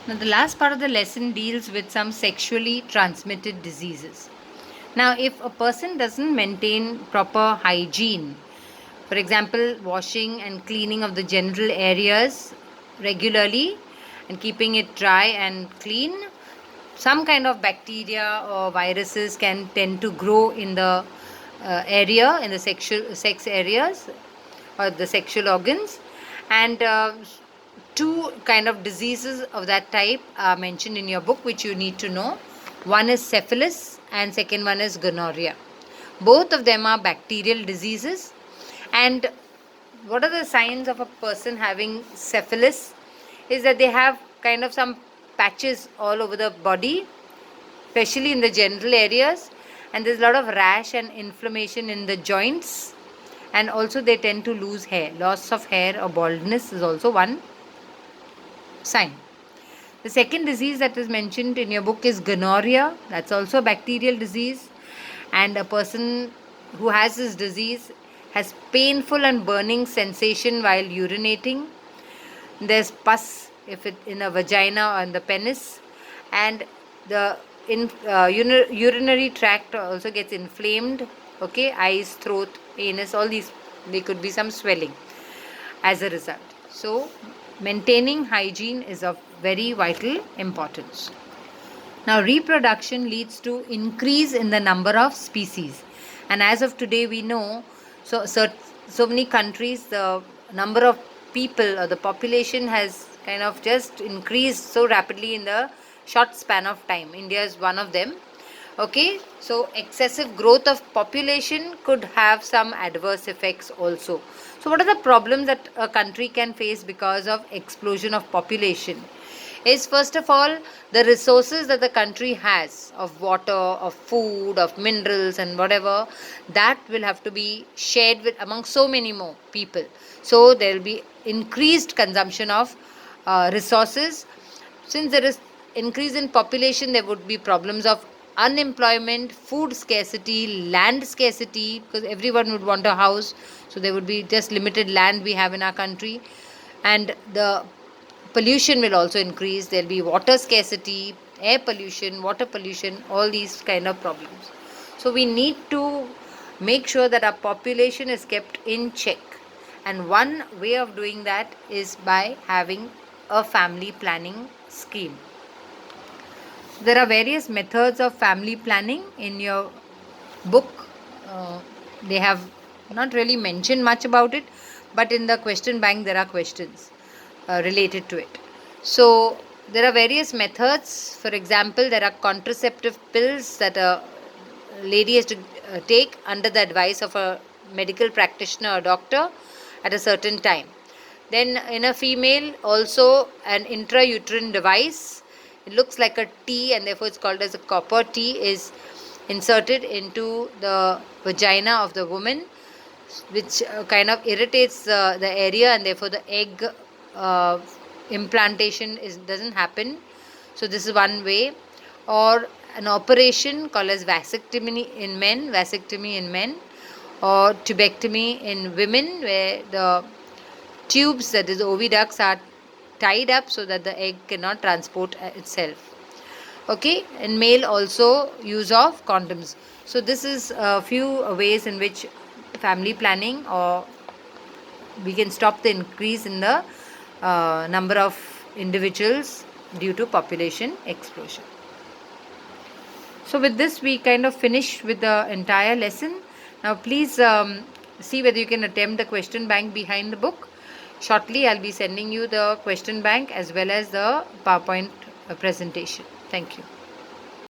Now, the last part of the lesson deals with some sexually transmitted diseases. Now, if a person doesn't maintain proper hygiene, for example, washing and cleaning of the genital areas regularly and keeping it dry and clean, some kind of bacteria or viruses can tend to grow in the area, in the sex areas or the sexual organs. And two kind of diseases of that type are mentioned in your book, which you need to know. One is syphilis and second one is gonorrhea. Both of them are bacterial diseases. And what are the signs of a person having syphilis is that they have kind of some patches all over the body, especially in the genital areas, and there's a lot of rash and inflammation in the joints, and also they tend to lose hair. Loss of hair or baldness is also one sign. The second disease that is mentioned in your book is gonorrhea. That's also a bacterial disease, and a person who has this disease has painful and burning sensation while urinating. There's pus if it in a vagina or in the penis, and the urinary tract also gets inflamed. Okay, eyes, throat, anus, all these, there could be some swelling as a result. So maintaining hygiene is of very vital importance. Now, reproduction leads to increase in the number of species, and as of today, we know so many countries, the number of people or the population has kind of just increased so rapidly in the short span of time. India is one of them. Okay, so excessive growth of population could have some adverse effects also. So, what are the problems that a country can face because of explosion of population? Is first of all, the resources that the country has of water, of food, of minerals, and whatever, that will have to be shared with among so many more people. So, there will be increased consumption of resources. Since there is increase in population, there would be problems of unemployment, food scarcity, land scarcity, because everyone would want a house, so there would be just limited land we have in our country, and the pollution will also increase. There will be water scarcity, air pollution, water pollution, all these kind of problems. So we need to make sure that our population is kept in check, and one way of doing that is by having a family planning scheme. There are various methods of family planning in your book. They have not really mentioned much about it, but in the question bank there are questions related to it. So there are various methods. For example, there are contraceptive pills that a lady has to take under the advice of a medical practitioner or doctor at a certain time. Then in a female, also an intrauterine device. It looks like a T, and therefore it's called as a copper T, is inserted into the vagina of the woman, which kind of irritates the area, and therefore the egg uh, implantation doesn't happen. So this is one way. Or an operation called as vasectomy in men, or tubectomy in women, where the tubes, that is oviducts, are tied up so that the egg cannot transport itself. Okay, in male also use of condoms. So this is a few ways in which family planning, or we can stop the increase in the number of individuals due to population explosion. So with this, we kind of finish with the entire lesson. Now please see whether you can attempt the question bank behind the book. Shortly, I'll be sending you the question bank as well as the PowerPoint presentation. Thank you.